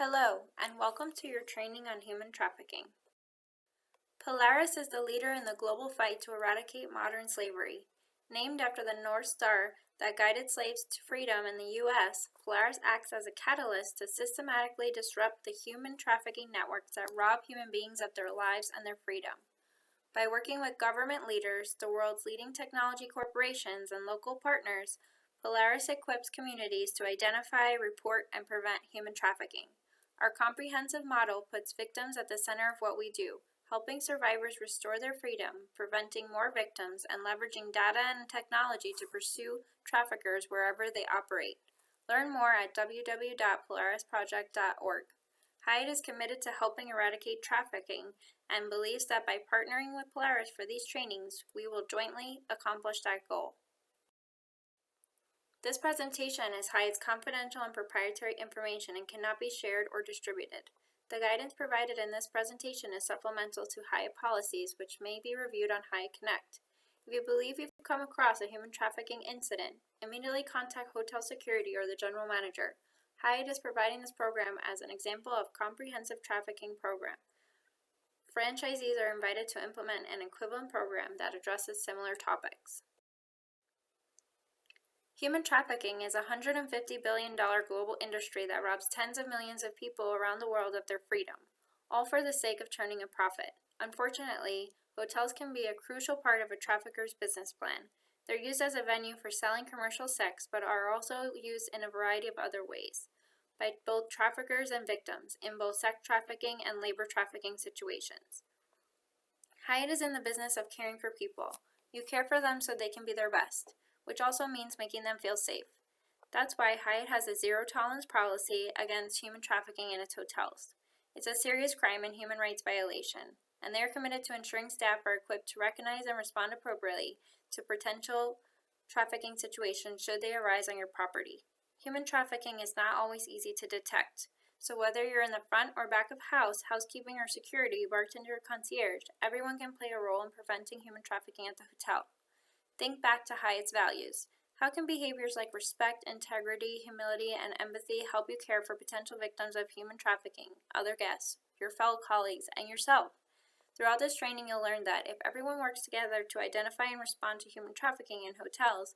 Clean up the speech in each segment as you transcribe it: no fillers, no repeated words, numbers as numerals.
Hello, and welcome to your training on human trafficking. Polaris is the leader in the global fight to eradicate modern slavery. Named after the North Star that guided slaves to freedom in the U.S., Polaris acts as a catalyst to systematically disrupt the human trafficking networks that rob human beings of their lives and their freedom. By working with government leaders, the world's leading technology corporations, and local partners, Polaris equips communities to identify, report, and prevent human trafficking. Our comprehensive model puts victims at the center of what we do, helping survivors restore their freedom, preventing more victims, and leveraging data and technology to pursue traffickers wherever they operate. Learn more at www.polarisproject.org. Hyatt is committed to helping eradicate trafficking and believes that by partnering with Polaris for these trainings, we will jointly accomplish that goal. This presentation is Hyatt's confidential and proprietary information and cannot be shared or distributed. The guidance provided in this presentation is supplemental to Hyatt policies, which may be reviewed on Hyatt Connect. If you believe you've come across a human trafficking incident, immediately contact hotel security or the general manager. Hyatt is providing this program as an example of comprehensive trafficking program. Franchisees are invited to implement an equivalent program that addresses similar topics. Human trafficking is a $150 billion global industry that robs tens of millions of people around the world of their freedom, all for the sake of turning a profit. Unfortunately, hotels can be a crucial part of a trafficker's business plan. They're used as a venue for selling commercial sex, but are also used in a variety of other ways by both traffickers and victims in both sex trafficking and labor trafficking situations. Hyatt is in the business of caring for people. You care for them so they can be their best, which also means making them feel safe. That's why Hyatt has a zero-tolerance policy against human trafficking in its hotels. It's a serious crime and human rights violation, and they are committed to ensuring staff are equipped to recognize and respond appropriately to potential trafficking situations should they arise on your property. Human trafficking is not always easy to detect, so whether you're in the front or back of house, housekeeping or security, bartender or concierge, everyone can play a role in preventing human trafficking at the hotel. Think back to Hyatt's values. How can behaviors like respect, integrity, humility, and empathy help you care for potential victims of human trafficking, other guests, your fellow colleagues, and yourself? Throughout this training, you'll learn that if everyone works together to identify and respond to human trafficking in hotels,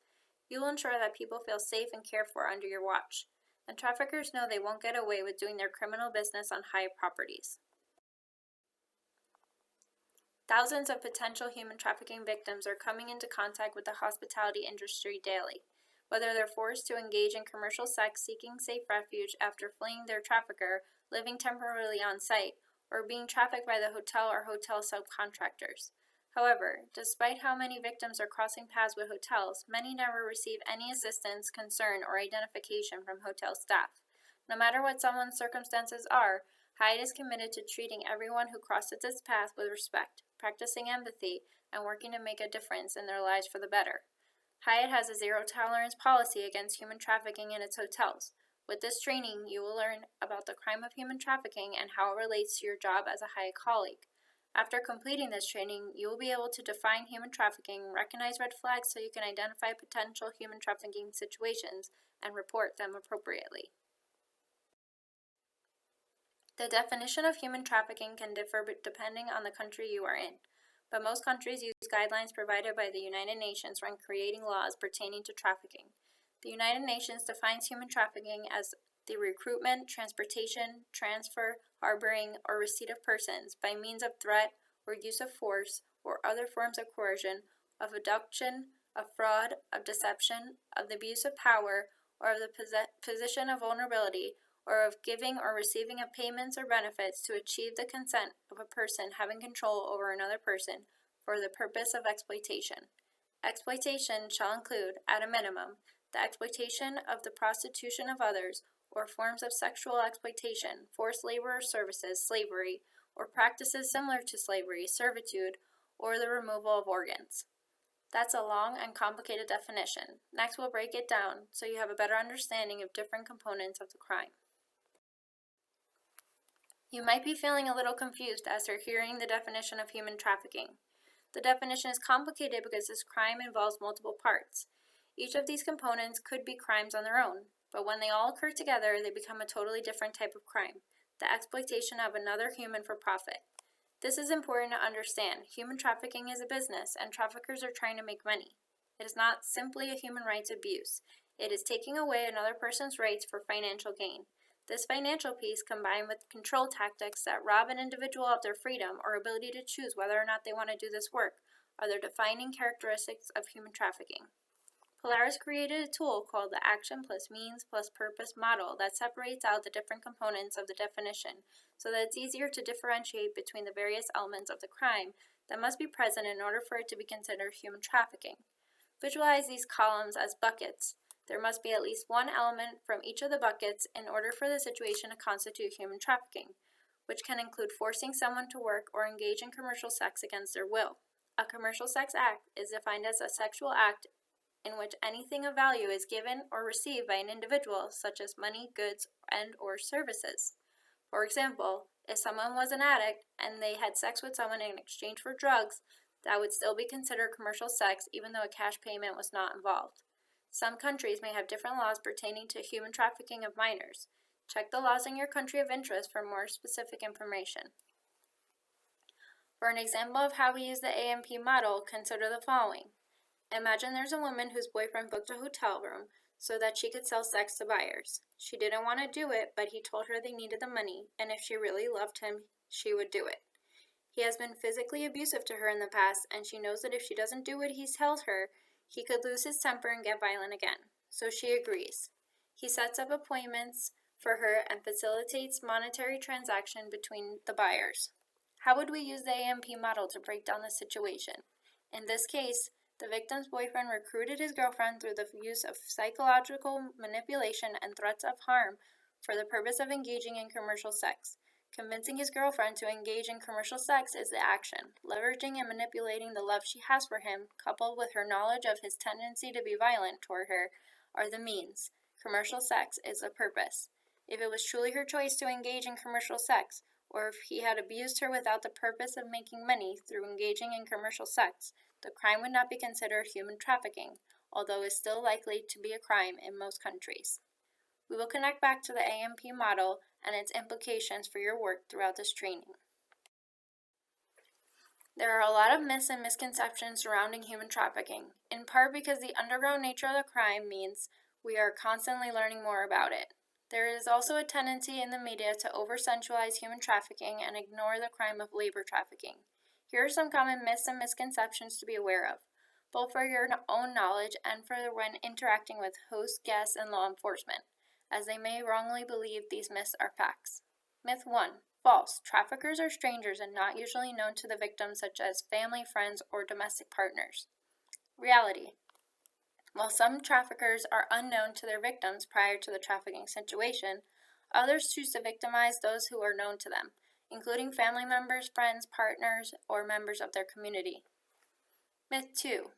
you will ensure that people feel safe and cared for under your watch. And traffickers know they won't get away with doing their criminal business on Hyatt properties. Thousands of potential human trafficking victims are coming into contact with the hospitality industry daily. Whether they're forced to engage in commercial sex seeking safe refuge after fleeing their trafficker, living temporarily on site, or being trafficked by the hotel or hotel subcontractors. However, despite how many victims are crossing paths with hotels, many never receive any assistance, concern, or identification from hotel staff. No matter what someone's circumstances are, Hyatt is committed to treating everyone who crosses its path with respect, practicing empathy, and working to make a difference in their lives for the better. Hyatt has a zero-tolerance policy against human trafficking in its hotels. With this training, you will learn about the crime of human trafficking and how it relates to your job as a Hyatt colleague. After completing this training, you will be able to define human trafficking, recognize red flags so you can identify potential human trafficking situations, and report them appropriately. The definition of human trafficking can differ depending on the country you are in, but most countries use guidelines provided by the United Nations when creating laws pertaining to trafficking. The United Nations defines human trafficking as the recruitment, transportation, transfer, harboring, or receipt of persons by means of threat or use of force or other forms of coercion, of abduction, of fraud, of deception, of the abuse of power, or of the position of vulnerability, or of giving or receiving of payments or benefits to achieve the consent of a person having control over another person for the purpose of exploitation. Exploitation shall include, at a minimum, the exploitation of the prostitution of others, or forms of sexual exploitation, forced labor or services, slavery, or practices similar to slavery, servitude, or the removal of organs. That's a long and complicated definition. Next, we'll break it down so you have a better understanding of different components of the crime. You might be feeling a little confused as you're hearing the definition of human trafficking. The definition is complicated because this crime involves multiple parts. Each of these components could be crimes on their own, but when they all occur together, they become a totally different type of crime. the exploitation of another human for profit. This is important to understand. Human trafficking is a business, and traffickers are trying to make money. It is not simply a human rights abuse. It is taking away another person's rights for financial gain. This financial piece, combined with control tactics that rob an individual of their freedom or ability to choose whether or not they want to do this work, are the defining characteristics of human trafficking. Polaris created a tool called the Action plus Means plus Purpose model that separates out the different components of the definition so that it's easier to differentiate between the various elements of the crime that must be present in order for it to be considered human trafficking. Visualize these columns as buckets. There must be at least one element from each of the buckets in order for the situation to constitute human trafficking, which can include forcing someone to work or engage in commercial sex against their will. A commercial sex act is defined as a sexual act in which anything of value is given or received by an individual, such as money, goods, and or services. For example, if someone was an addict and they had sex with someone in exchange for drugs, that would still be considered commercial sex even though a cash payment was not involved. Some countries may have different laws pertaining to human trafficking of minors. Check the laws in your country of interest for more specific information. For an example of how we use the AMP model, consider the following. Imagine there's a woman whose boyfriend booked a hotel room so that she could sell sex to buyers. She didn't want to do it, but he told her they needed the money, and if she really loved him, she would do it. He has been physically abusive to her in the past, and she knows that if she doesn't do what he tells her, he could lose his temper and get violent again. So she agrees. He sets up appointments for her and facilitates monetary transaction between the buyers. How would we use the AMP model to break down the situation? In this case, the victim's boyfriend recruited his girlfriend through the use of psychological manipulation and threats of harm for the purpose of engaging in commercial sex. Convincing his girlfriend to engage in commercial sex is the action. Leveraging and manipulating the love she has for him, coupled with her knowledge of his tendency to be violent toward her, are the means. Commercial sex is the purpose. If it was truly her choice to engage in commercial sex, or if he had abused her without the purpose of making money through engaging in commercial sex, the crime would not be considered human trafficking, although it is still likely to be a crime in most countries. We will connect back to the AMP model and its implications for your work throughout this training. There are a lot of myths and misconceptions surrounding human trafficking, in part because the underground nature of the crime means we are constantly learning more about it. There is also a tendency in the media to over-sensualize human trafficking and ignore the crime of labor trafficking. Here are some common myths and misconceptions to be aware of, both for your own knowledge and for when interacting with hosts, guests, and law enforcement, as they may wrongly believe these myths are facts. Myth 1. False. Traffickers are strangers and not usually known to the victims, such as family, friends, or domestic partners. Reality. While some traffickers are unknown to their victims prior to the trafficking situation, others choose to victimize those who are known to them, including family members, friends, partners, or members of their community. Myth 2.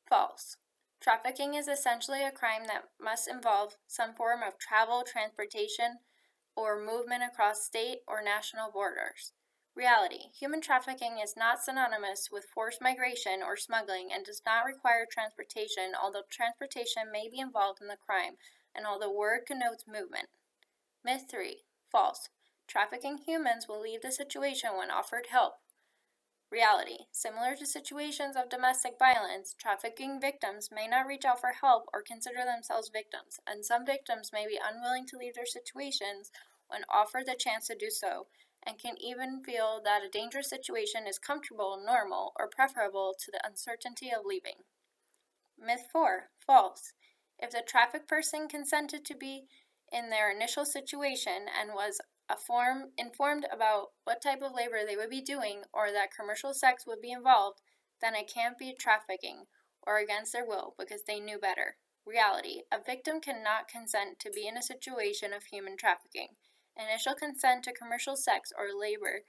False. Trafficking is essentially a crime that must involve some form of travel, transportation, or movement across state or national borders. Reality. Human trafficking is not synonymous with forced migration or smuggling and does not require transportation, although transportation may be involved in the crime, and although the word connotes movement. Myth 3. False. Trafficking humans will leave the situation when offered help. Reality. Similar to situations of domestic violence, trafficking victims may not reach out for help or consider themselves victims, and some victims may be unwilling to leave their situations when offered the chance to do so, and can even feel that a dangerous situation is comfortable, normal, or preferable to the uncertainty of leaving. Myth 4. False. If the trafficked person consented to be in their initial situation and was informed about what type of labor they would be doing or that commercial sex would be involved, then it can't be trafficking or against their will because they knew better. Reality. A victim cannot consent to be in a situation of human trafficking. Initial consent to commercial sex or labor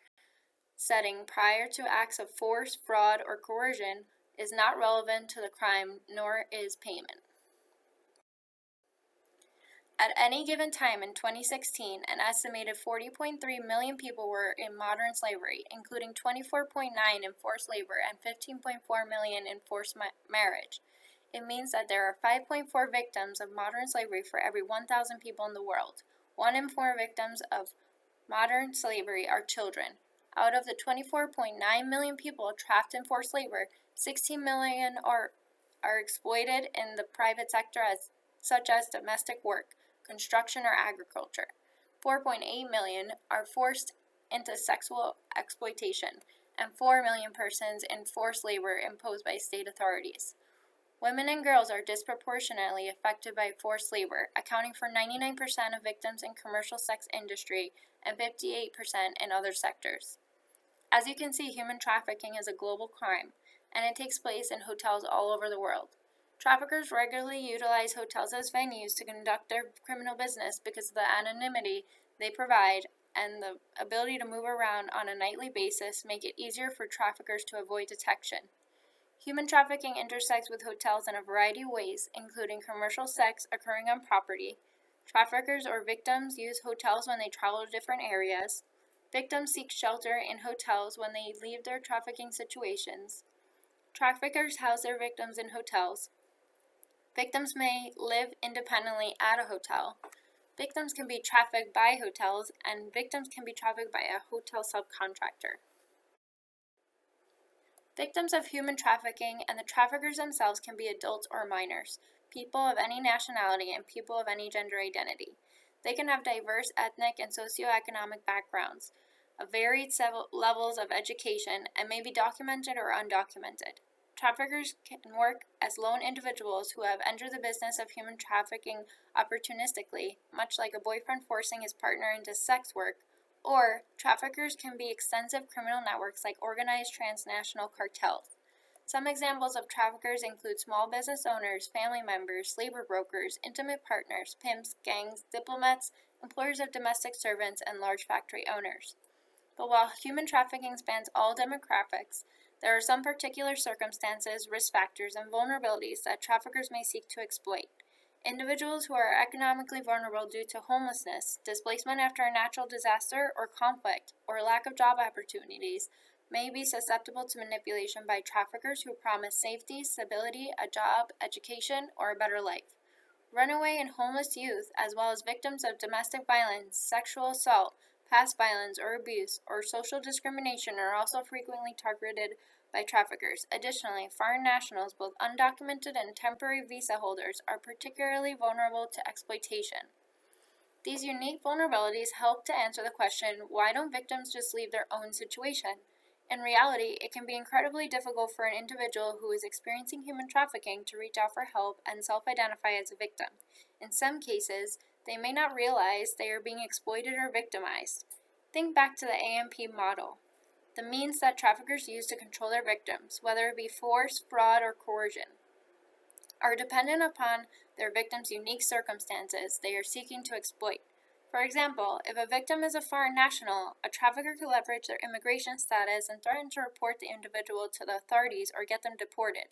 setting prior to acts of force, fraud, or coercion is not relevant to the crime, nor is payment. At any given time in 2016, an estimated 40.3 million people were in modern slavery, including 24.9 in forced labor and 15.4 million in forced marriage. It means that there are 5.4 victims of modern slavery for every 1,000 people in the world. 1 in 4 victims of modern slavery are children. Out of the 24.9 million people trapped in forced labor, 16 million are exploited in the private sector such as domestic work, construction, or agriculture. 4.8 million are forced into sexual exploitation, and 4 million persons in forced labor imposed by state authorities. Women and girls are disproportionately affected by forced labor, accounting for 99% of victims in commercial sex industry and 58% in other sectors. As you can see, human trafficking is a global crime, and it takes place in hotels all over the world. Traffickers regularly utilize hotels as venues to conduct their criminal business because of the anonymity they provide and the ability to move around on a nightly basis make it easier for traffickers to avoid detection. Human trafficking intersects with hotels in a variety of ways, including commercial sex occurring on property. Traffickers or victims use hotels when they travel to different areas. Victims seek shelter in hotels when they leave their trafficking situations. Traffickers house their victims in hotels. Victims may live independently at a hotel. Victims can be trafficked by hotels, and victims can be trafficked by a hotel subcontractor. Victims of human trafficking and the traffickers themselves can be adults or minors, people of any nationality, and people of any gender identity. They can have diverse ethnic and socioeconomic backgrounds, varied levels of education, and may be documented or undocumented. Traffickers can work as lone individuals who have entered the business of human trafficking opportunistically, much like a boyfriend forcing his partner into sex work, or traffickers can be extensive criminal networks like organized transnational cartels. Some examples of traffickers include small business owners, family members, labor brokers, intimate partners, pimps, gangs, diplomats, employers of domestic servants, and large factory owners. But while human trafficking spans all demographics, there are some particular circumstances, risk factors, and vulnerabilities that traffickers may seek to exploit. Individuals who are economically vulnerable due to homelessness, displacement after a natural disaster or conflict, or lack of job opportunities may be susceptible to manipulation by traffickers who promise safety, stability, a job, education, or a better life. Runaway and homeless youth, as well as victims of domestic violence, sexual assault, past violence or abuse, or social discrimination are also frequently targeted by traffickers. Additionally, foreign nationals, both undocumented and temporary visa holders, are particularly vulnerable to exploitation. These unique vulnerabilities help to answer the question, why don't victims just leave their own situation? In reality, it can be incredibly difficult for an individual who is experiencing human trafficking to reach out for help and self-identify as a victim. In some cases, they may not realize they are being exploited or victimized. Think back to the AMP model, the means that traffickers use to control their victims, whether it be force, fraud, or coercion, are dependent upon their victims' unique circumstances they are seeking to exploit. For example, if a victim is a foreign national, a trafficker could leverage their immigration status and threaten to report the individual to the authorities or get them deported.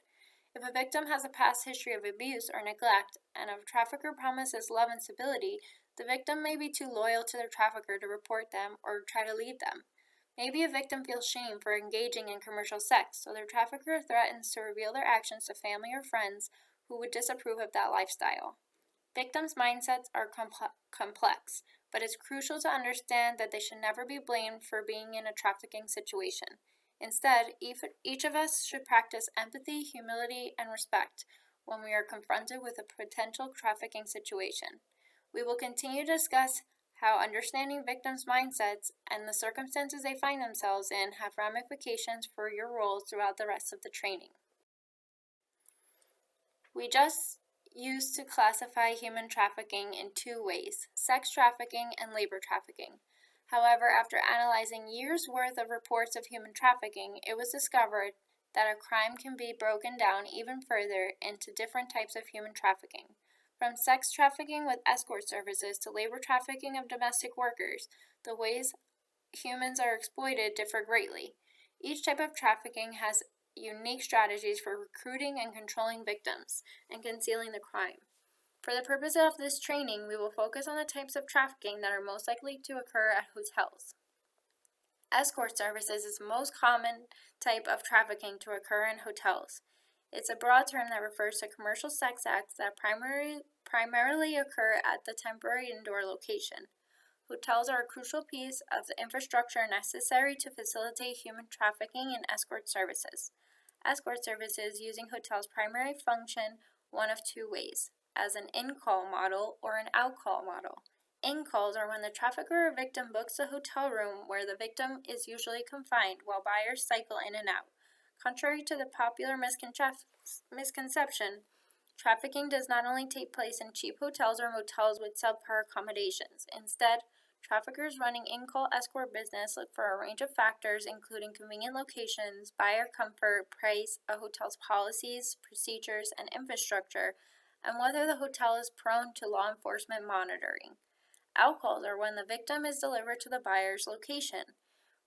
If a victim has a past history of abuse or neglect, and a trafficker promises love and stability, the victim may be too loyal to their trafficker to report them or try to leave them. Maybe a victim feels shame for engaging in commercial sex, so their trafficker threatens to reveal their actions to family or friends who would disapprove of that lifestyle. Victims' mindsets are complex, but it's crucial to understand that they should never be blamed for being in a trafficking situation. Instead, each of us should practice empathy, humility, and respect when we are confronted with a potential trafficking situation. We will continue to discuss how understanding victims' mindsets and the circumstances they find themselves in have ramifications for your roles throughout the rest of the training. We just used to classify human trafficking in two ways, sex trafficking and labor trafficking. However, after analyzing years' worth of reports of human trafficking, it was discovered that a crime can be broken down even further into different types of human trafficking. From sex trafficking with escort services to labor trafficking of domestic workers, the ways humans are exploited differ greatly. Each type of trafficking has unique strategies for recruiting and controlling victims and concealing the crime. For the purpose of this training, we will focus on the types of trafficking that are most likely to occur at hotels. Escort services is the most common type of trafficking to occur in hotels. It's a broad term that refers to commercial sex acts that primarily occur at the temporary indoor location. Hotels are a crucial piece of the infrastructure necessary to facilitate human trafficking and escort services. Escort services using hotels' primary function one of two ways, as an in-call model or an out-call model. In-calls are when the trafficker or victim books a hotel room where the victim is usually confined while buyers cycle in and out. Contrary to the popular misconception, trafficking does not only take place in cheap hotels or motels with subpar accommodations. Instead, traffickers running in-call escort business look for a range of factors including convenient locations, buyer comfort, price, a hotel's policies, procedures, and infrastructure, and whether the hotel is prone to law enforcement monitoring. Outcalls are when the victim is delivered to the buyer's location,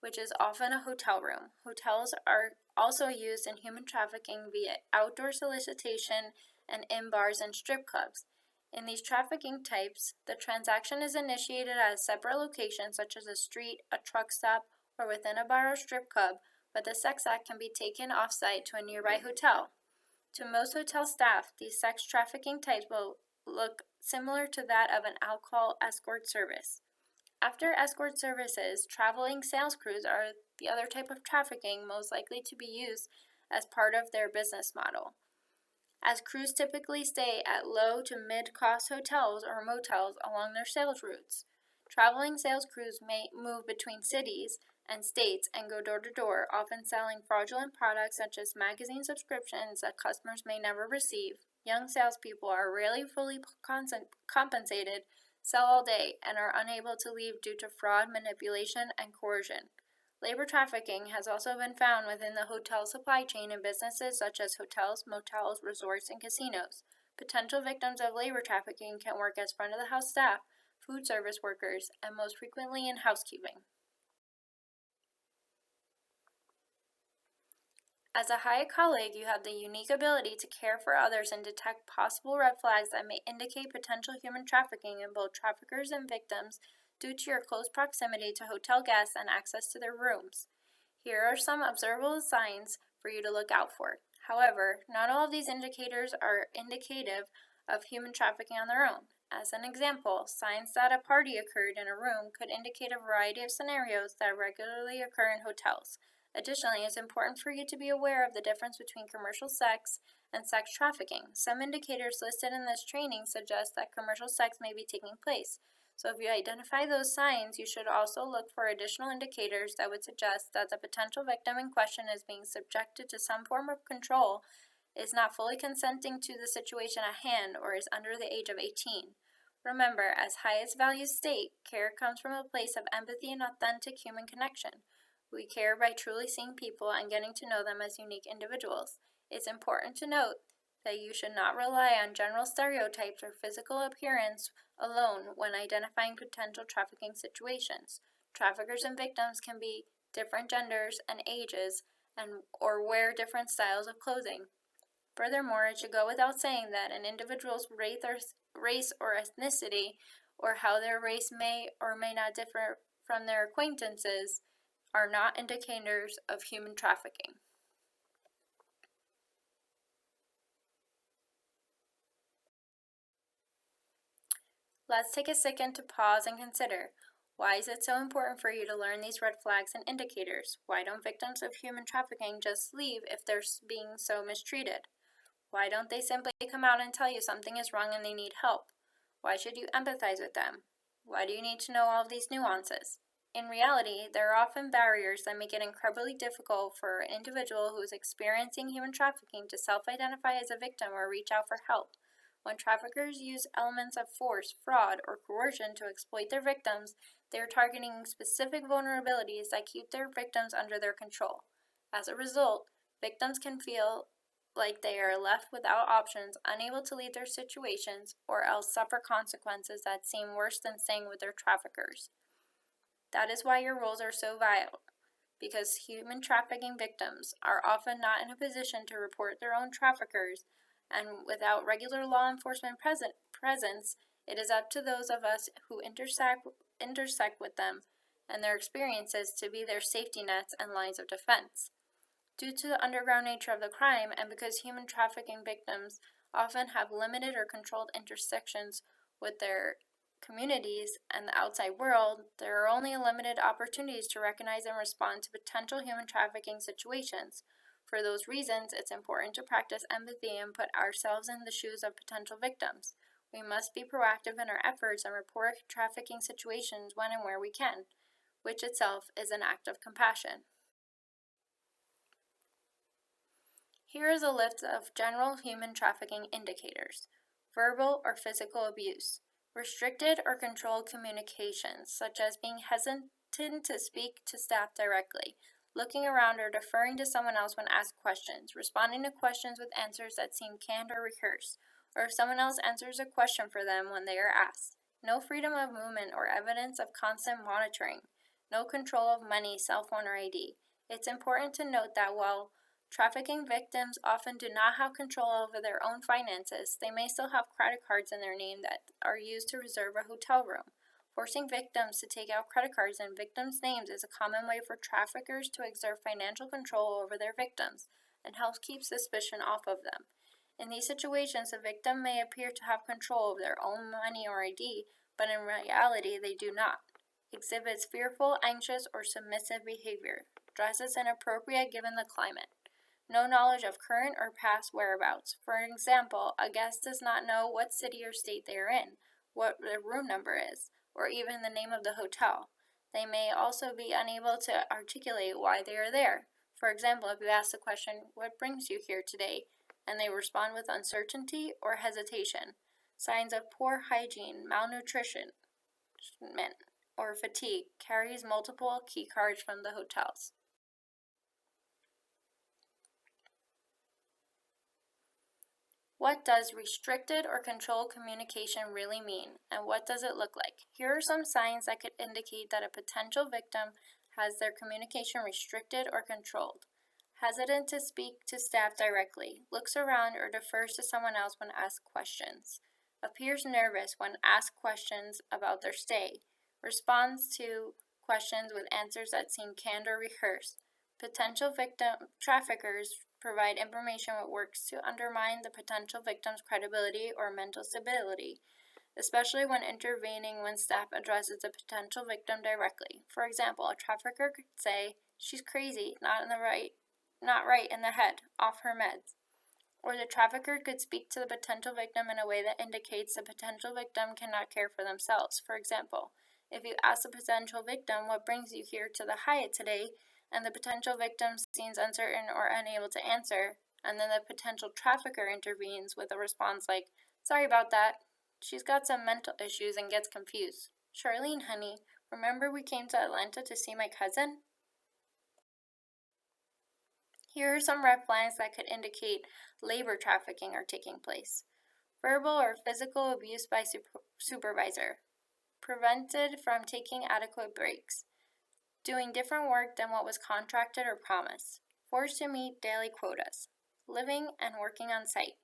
which is often a hotel room. Hotels are also used in human trafficking via outdoor solicitation and in bars and strip clubs. In these trafficking types, the transaction is initiated at a separate location such as a street, a truck stop, or within a bar or strip club, but the sex act can be taken off-site to a nearby hotel. To most hotel staff, these sex trafficking types will look similar to that of an outcall escort service. After escort services, traveling sales crews are the other type of trafficking most likely to be used as part of their business model, as crews typically stay at low to mid-cost hotels or motels along their sales routes. Traveling sales crews may move between cities and states and go door to door, often selling fraudulent products such as magazine subscriptions that customers may never receive. Young salespeople are rarely fully compensated, sell all day, and are unable to leave due to fraud, manipulation, and coercion. Labor trafficking has also been found within the hotel supply chain in businesses such as hotels, motels, resorts, and casinos. Potential victims of labor trafficking can work as front-of-the-house staff, food service workers, and most frequently in housekeeping. As a Hyatt colleague, you have the unique ability to care for others and detect possible red flags that may indicate potential human trafficking in both traffickers and victims due to your close proximity to hotel guests and access to their rooms. Here are some observable signs for you to look out for. However, not all of these indicators are indicative of human trafficking on their own. As an example, signs that a party occurred in a room could indicate a variety of scenarios that regularly occur in hotels. Additionally, it's important for you to be aware of the difference between commercial sex and sex trafficking. Some indicators listed in this training suggest that commercial sex may be taking place. So if you identify those signs, you should also look for additional indicators that would suggest that the potential victim in question is being subjected to some form of control, is not fully consenting to the situation at hand, or is under the age of 18. Remember, as Hyatt's values state, care comes from a place of empathy and authentic human connection. We care by truly seeing people and getting to know them as unique individuals. It's important to note that you should not rely on general stereotypes or physical appearance alone when identifying potential trafficking situations. Traffickers and victims can be different genders and ages or wear different styles of clothing. Furthermore, it should go without saying that an individual's race or ethnicity, or how their race may or may not differ from their acquaintances, are not indicators of human trafficking. Let's take a second to pause and consider, why is it so important for you to learn these red flags and indicators? Why don't victims of human trafficking just leave if they're being so mistreated? Why don't they simply come out and tell you something is wrong and they need help? Why should you empathize with them? Why do you need to know all of these nuances? In reality, there are often barriers that make it incredibly difficult for an individual who is experiencing human trafficking to self-identify as a victim or reach out for help. When traffickers use elements of force, fraud, or coercion to exploit their victims, they are targeting specific vulnerabilities that keep their victims under their control. As a result, victims can feel like they are left without options, unable to leave their situations, or else suffer consequences that seem worse than staying with their traffickers. That is why your roles are so vital, because human trafficking victims are often not in a position to report their own traffickers, and without regular law enforcement presence, it is up to those of us who intersect with them and their experiences to be their safety nets and lines of defense. Due to the underground nature of the crime, and because human trafficking victims often have limited or controlled intersections with their communities and the outside world, there are only limited opportunities to recognize and respond to potential human trafficking situations. For those reasons, it's important to practice empathy and put ourselves in the shoes of potential victims. We must be proactive in our efforts and report trafficking situations when and where we can, which itself is an act of compassion. Here is a list of general human trafficking indicators: verbal or physical abuse, restricted or controlled communications, such as being hesitant to speak to staff directly, looking around or deferring to someone else when asked questions, responding to questions with answers that seem canned or rehearsed, or if someone else answers a question for them when they are asked. No freedom of movement or evidence of constant monitoring. No control of money, cell phone, or ID. It's important to note that while trafficking victims often do not have control over their own finances, they may still have credit cards in their name that are used to reserve a hotel room. Forcing victims to take out credit cards in victims' names is a common way for traffickers to exert financial control over their victims and helps keep suspicion off of them. In these situations, the victim may appear to have control of their own money or ID, but in reality they do not. Exhibits fearful, anxious, or submissive behavior. Dresses inappropriate given the climate. No knowledge of current or past whereabouts. For example, a guest does not know what city or state they are in, what their room number is, or even the name of the hotel. They may also be unable to articulate why they are there. For example, if you ask the question, "What brings you here today?" and they respond with uncertainty or hesitation, signs of poor hygiene, malnutrition, or fatigue, carries multiple key cards from the hotels. What does restricted or controlled communication really mean, and what does it look like? Here are some signs that could indicate that a potential victim has their communication restricted or controlled. Hesitant to speak to staff directly, looks around or defers to someone else when asked questions, appears nervous when asked questions about their stay, responds to questions with answers that seem canned or rehearsed. Potential victim traffickers provide information that works to undermine the potential victim's credibility or mental stability, especially when intervening when staff addresses the potential victim directly. For example, a trafficker could say, "She's crazy, not right in the head, off her meds." Or the trafficker could speak to the potential victim in a way that indicates the potential victim cannot care for themselves. For example, if you ask the potential victim, "What brings you here to the Hyatt today?" and the potential victim seems uncertain or unable to answer, and then the potential trafficker intervenes with a response like, "Sorry about that. She's got some mental issues and gets confused. Charlene, honey, remember we came to Atlanta to see my cousin?" Here are some red flags that could indicate labor trafficking are taking place. Verbal or physical abuse by supervisor. Prevented from taking adequate breaks. Doing different work than what was contracted or promised. Forced to meet daily quotas. Living and working on site.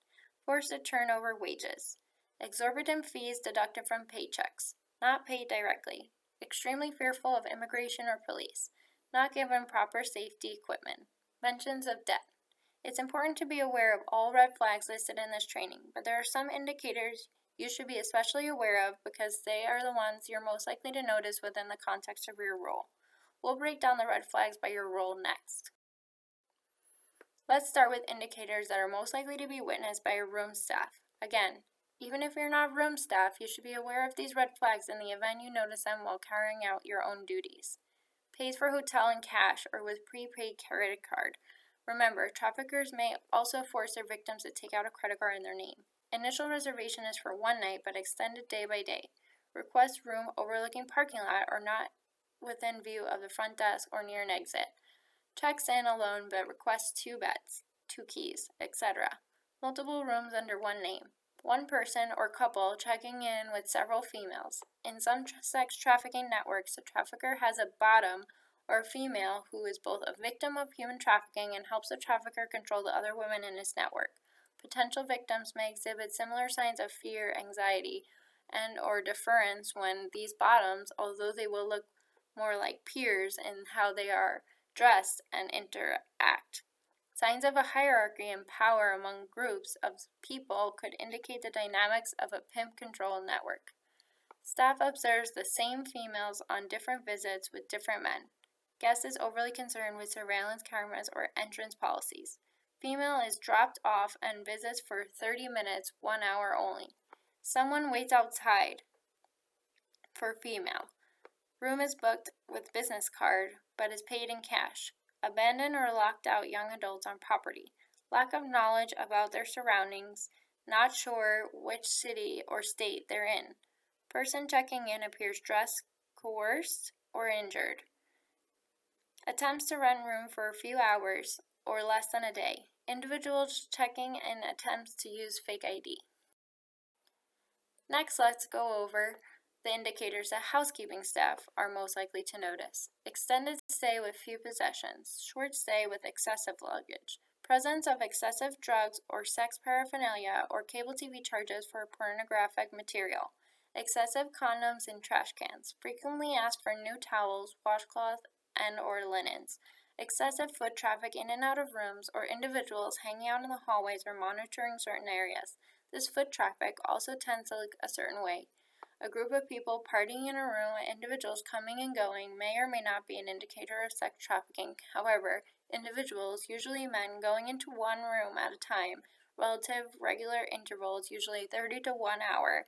Forced to turn over wages. Exorbitant fees deducted from paychecks. Not paid directly. Extremely fearful of immigration or police. Not given proper safety equipment. Mentions of debt. It's important to be aware of all red flags listed in this training, but there are some indicators you should be especially aware of because they are the ones you're most likely to notice within the context of your role. We'll break down the red flags by your role next. Let's start with indicators that are most likely to be witnessed by your room staff. Again, even if you're not room staff, you should be aware of these red flags in the event you notice them while carrying out your own duties. Pays for hotel in cash or with prepaid credit card. Remember, traffickers may also force their victims to take out a credit card in their name. Initial reservation is for one night but extended day by day. Request room overlooking parking lot or not within view of the front desk or near an exit. Checks in alone but requests 2 beds, 2 keys, etc. Multiple rooms under one name. One person or couple checking in with several females. In some sex trafficking networks, the trafficker has a bottom or a female who is both a victim of human trafficking and helps the trafficker control the other women in his network. Potential victims may exhibit similar signs of fear, anxiety, and or deference when these bottoms, although they will look more like peers in how they are dressed and interact. Signs of a hierarchy and power among groups of people could indicate the dynamics of a pimp control network. Staff observes the same females on different visits with different men. Guest is overly concerned with surveillance cameras or entrance policies. Female is dropped off and visits for 30 minutes, 1 hour only. Someone waits outside for female. Room is booked with business card, but is paid in cash. Abandoned or locked out young adults on property. Lack of knowledge about their surroundings. Not sure which city or state they're in. Person checking in appears dressed, coerced, or injured. Attempts to rent room for a few hours or less than a day. Individuals checking in attempts to use fake ID. Next, let's go over the indicators that housekeeping staff are most likely to notice. Extended stay with few possessions, short stay with excessive luggage, presence of excessive drugs or sex paraphernalia or cable TV charges for pornographic material, excessive condoms in trash cans, frequently ask for new towels, washcloth, and or linens, excessive foot traffic in and out of rooms or individuals hanging out in the hallways or monitoring certain areas. This foot traffic also tends to look a certain way. A group of people partying in a room with individuals coming and going may or may not be an indicator of sex trafficking. However, individuals, usually men, going into one room at a time, relative regular intervals, usually 30 to 1 hour,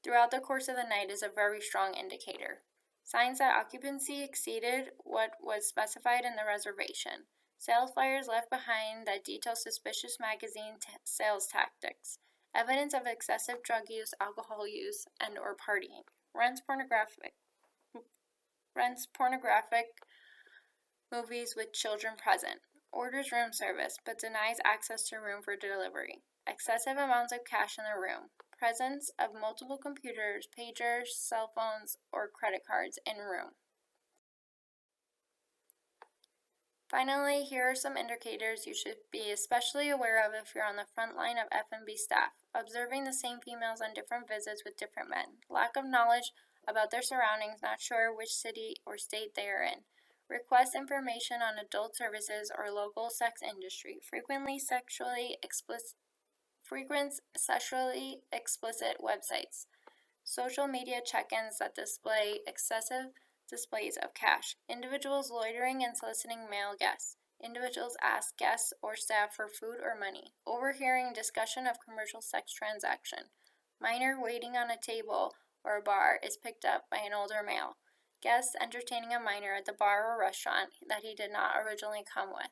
throughout the course of the night is a very strong indicator. Signs that occupancy exceeded what was specified in the reservation. Sales flyers left behind that detail suspicious magazine sales tactics. Evidence of excessive drug use, alcohol use, and or partying. Rents pornographic movies with children present. Orders room service, but denies access to room for delivery. Excessive amounts of cash in the room. Presence of multiple computers, pagers, cell phones, or credit cards in room. Finally, here are some indicators you should be especially aware of if you're on the front line of F&B staff. Observing the same females on different visits with different men. Lack of knowledge about their surroundings, not sure which city or state they are in. Request information on adult services or local sex industry. Frequent sexually explicit websites. Social media check-ins that display excessive displays of cash. Individuals loitering and soliciting male guests. Individuals ask guests or staff for food or money. Overhearing discussion of commercial sex transaction. Minor waiting on a table or a bar is picked up by an older male. Guests entertaining a minor at the bar or restaurant that he did not originally come with.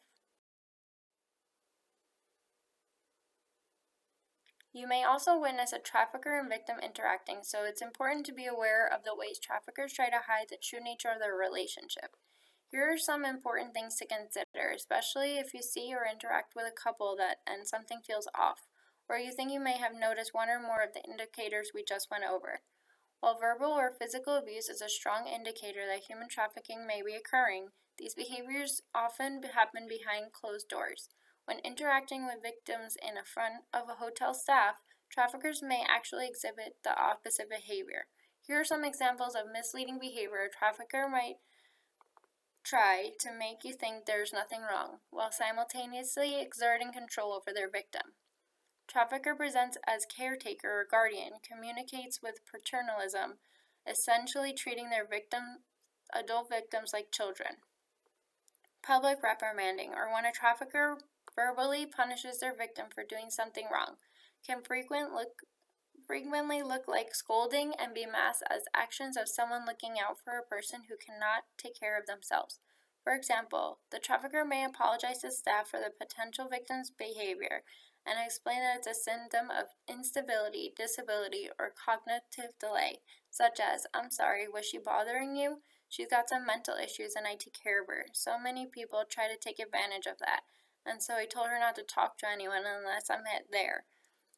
You may also witness a trafficker and victim interacting, so it's important to be aware of the ways traffickers try to hide the true nature of their relationship. Here are some important things to consider, especially if you see or interact with a couple and something feels off, or you think you may have noticed one or more of the indicators we just went over. While verbal or physical abuse is a strong indicator that human trafficking may be occurring, these behaviors often happen behind closed doors. When interacting with victims in front of a hotel staff, traffickers may actually exhibit the opposite behavior. Here are some examples of misleading behavior a trafficker might try to make you think there's nothing wrong, while simultaneously exerting control over their victim. Trafficker presents as caretaker or guardian, communicates with paternalism, essentially treating their adult victims like children. Public reprimanding, or when a trafficker verbally punishes their victim for doing something wrong, can frequently look like scolding and be masked as actions of someone looking out for a person who cannot take care of themselves. For example, the trafficker may apologize to staff for the potential victim's behavior and explain that it's a symptom of instability, disability, or cognitive delay, such as, "I'm sorry, was she bothering you? She's got some mental issues and I take care of her. So many people try to take advantage of that, and so I told her not to talk to anyone unless I'm there.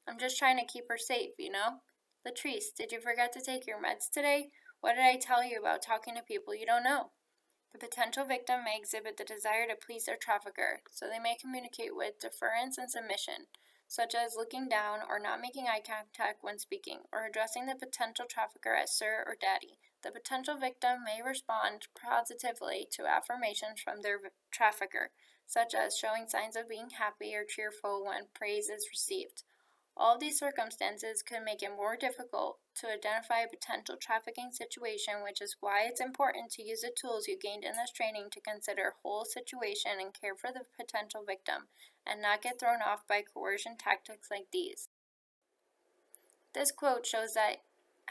I'm just trying to keep her safe, you know? Latrice, did you forget to take your meds today? What did I tell you about talking to people you don't know?" The potential victim may exhibit the desire to please their trafficker, so they may communicate with deference and submission, such as looking down or not making eye contact when speaking, or addressing the potential trafficker as sir or daddy. The potential victim may respond positively to affirmations from their trafficker, such as showing signs of being happy or cheerful when praise is received. All of these circumstances could make it more difficult to identify a potential trafficking situation, which is why it's important to use the tools you gained in this training to consider whole situation and care for the potential victim, and not get thrown off by coercion tactics like these. This quote shows that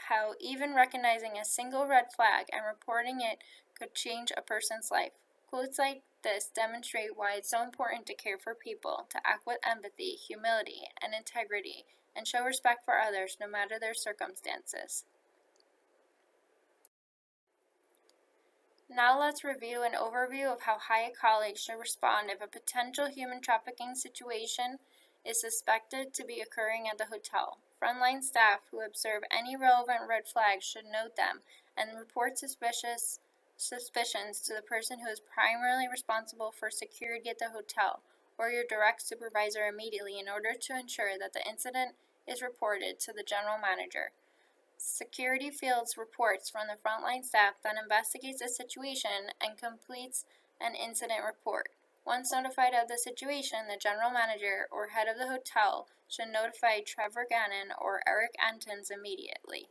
how even recognizing a single red flag and reporting it could change a person's life. Quotes like this demonstrate why it's so important to care for people, to act with empathy, humility, and integrity, and show respect for others no matter their circumstances. Now let's review an overview of how Hyatt colleagues should respond if a potential human trafficking situation is suspected to be occurring at the hotel. Frontline staff who observe any relevant red flags should note them and report suspicions to the person who is primarily responsible for security at the hotel or your direct supervisor immediately in order to ensure that the incident is reported to the general manager. Security fields reports from the frontline staff, then investigates the situation and completes an incident report. Once notified of the situation, the general manager or head of the hotel should notify Trevor Gannon or Eric Antons immediately.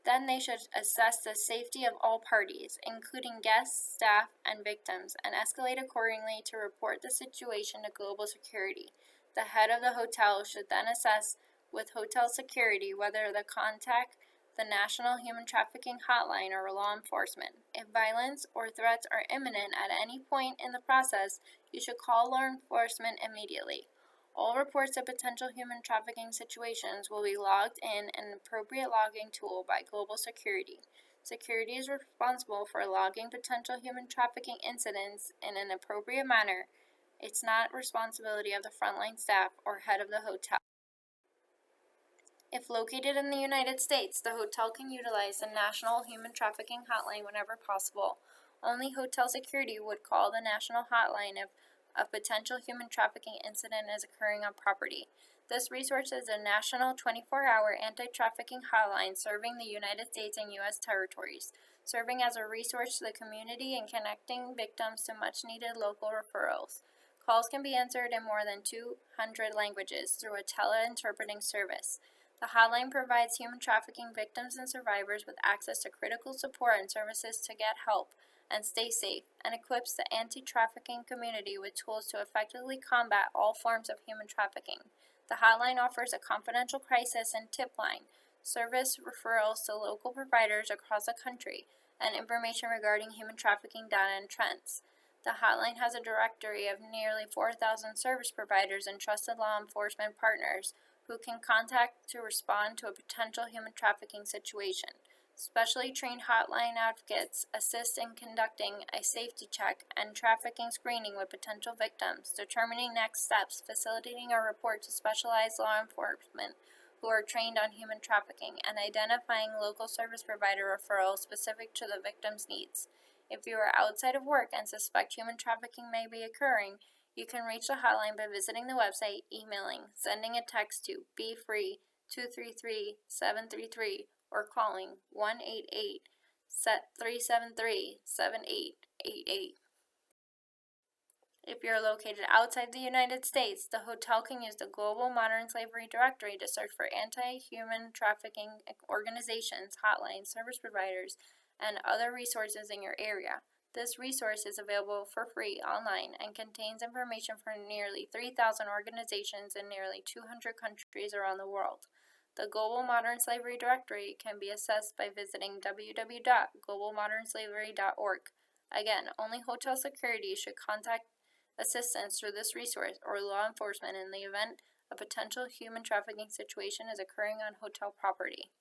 Then they should assess the safety of all parties, including guests, staff, and victims, and escalate accordingly to report the situation to global security. The head of the hotel should then assess with hotel security whether to contact the National Human Trafficking Hotline or law enforcement. If violence or threats are imminent at any point in the process, you should call law enforcement immediately. All reports of potential human trafficking situations will be logged in an appropriate logging tool by Global Security. Security is responsible for logging potential human trafficking incidents in an appropriate manner. It's not responsibility of the frontline staff or head of the hotel. If located in the United States, the hotel can utilize the National Human Trafficking Hotline whenever possible. Only hotel security would call the national hotline if a potential human trafficking incident is occurring on property. This resource is a national 24-hour anti-trafficking hotline serving the United States and U.S. territories, serving as a resource to the community and connecting victims to much-needed local referrals. Calls can be answered in more than 200 languages through a tele-interpreting service. The hotline provides human trafficking victims and survivors with access to critical support and services to get help and stay safe, and equips the anti-trafficking community with tools to effectively combat all forms of human trafficking. The hotline offers a confidential crisis and tip line, service referrals to local providers across the country, and information regarding human trafficking data and trends. The hotline has a directory of nearly 4,000 service providers and trusted law enforcement partners who can contact to respond to a potential human trafficking situation. Specially trained hotline advocates assist in conducting a safety check and trafficking screening with potential victims, determining next steps, facilitating a report to specialized law enforcement who are trained on human trafficking, and identifying local service provider referrals specific to the victim's needs. If you are outside of work and suspect human trafficking may be occurring, you can reach the hotline by visiting the website, emailing, sending a text to BeFree-233-733, or calling 1-888-373-7888. If you're located outside the United States, the hotel can use the Global Modern Slavery Directory to search for anti-human trafficking organizations, hotlines, service providers, and other resources in your area. This resource is available for free online and contains information for nearly 3,000 organizations in nearly 200 countries around the world. The Global Modern Slavery Directory can be accessed by visiting www.globalmodernslavery.org. Again, only hotel security should contact assistance through this resource or law enforcement in the event a potential human trafficking situation is occurring on hotel property.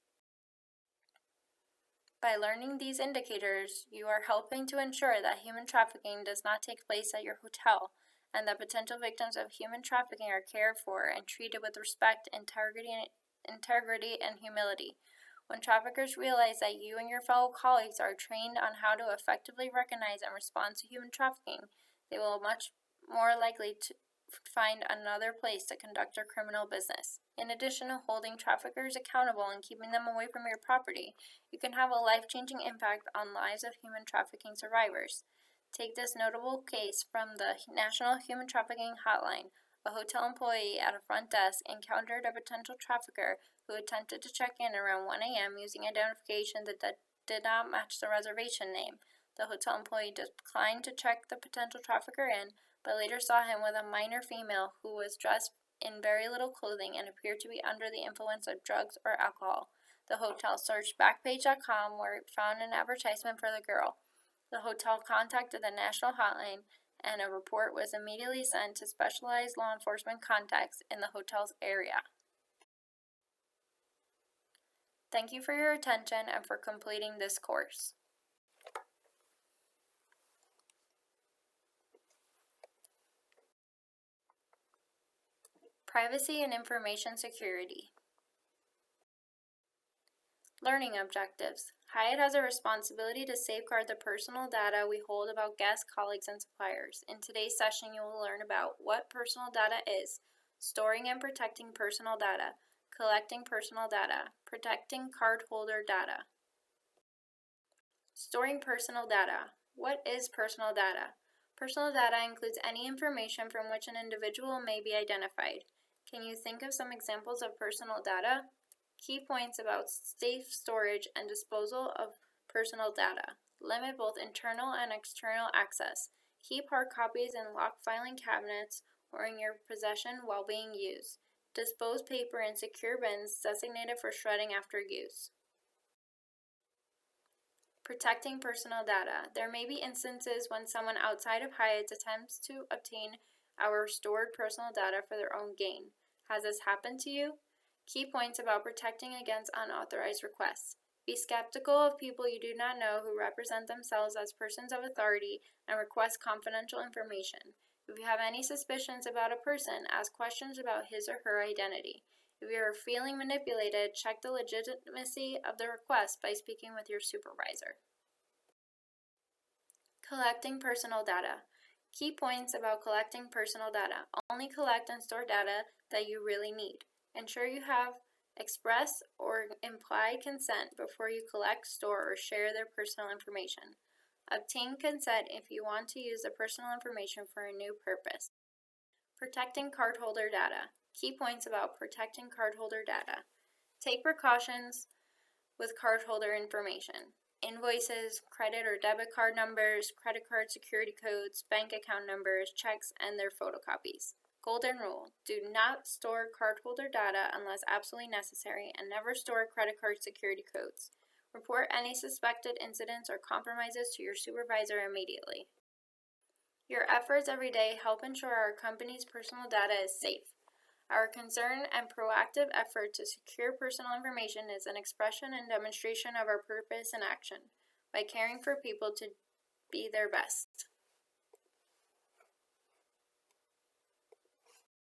By learning these indicators, you are helping to ensure that human trafficking does not take place at your hotel, and that potential victims of human trafficking are cared for and treated with respect, integrity, and humility. When traffickers realize that you and your fellow colleagues are trained on how to effectively recognize and respond to human trafficking, they will much more likely to find another place to conduct their criminal business. In addition to holding traffickers accountable and keeping them away from your property, you can have a life-changing impact on lives of human trafficking survivors. Take this notable case from the National Human Trafficking Hotline. A hotel employee at a front desk encountered a potential trafficker who attempted to check in around 1 a.m. using identification that did not match the reservation name. The hotel employee declined to check the potential trafficker in, but later saw him with a minor female who was dressed in very little clothing and appeared to be under the influence of drugs or alcohol. The hotel searched Backpage.com, where it found an advertisement for the girl. The hotel contacted the national hotline, and a report was immediately sent to specialized law enforcement contacts in the hotel's area. Thank you for your attention and for completing this course. Privacy and information security. Learning objectives. Hyatt has a responsibility to safeguard the personal data we hold about guests, colleagues, and suppliers. In today's session, you will learn about what personal data is, storing and protecting personal data, collecting personal data, protecting cardholder data. Storing personal data. What is personal data? Personal data includes any information from which an individual may be identified. Can you think of some examples of personal data? Key points about safe storage and disposal of personal data. Limit both internal and external access. Keep hard copies in locked filing cabinets or in your possession while being used. Dispose paper in secure bins designated for shredding after use. Protecting personal data. There may be instances when someone outside of Hyatt attempts to obtain our stored personal data for their own gain. Has this happened to you? Key points about protecting against unauthorized requests. Be skeptical of people you do not know who represent themselves as persons of authority and request confidential information. If you have any suspicions about a person, ask questions about his or her identity. If you are feeling manipulated, check the legitimacy of the request by speaking with your supervisor. Collecting personal data. Key points about collecting personal data. Only collect and store data that you really need. Ensure you have express or implied consent before you collect, store, or share their personal information. Obtain consent if you want to use the personal information for a new purpose. Protecting cardholder data. Key points about protecting cardholder data. Take precautions with cardholder information. Invoices, credit or debit card numbers, credit card security codes, bank account numbers, checks, and their photocopies. Golden rule: do not store cardholder data unless absolutely necessary, and never store credit card security codes. Report any suspected incidents or compromises to your supervisor immediately. Your efforts every day help ensure our company's personal data is safe. Our concern and proactive effort to secure personal information is an expression and demonstration of our purpose in action, by caring for people to be their best.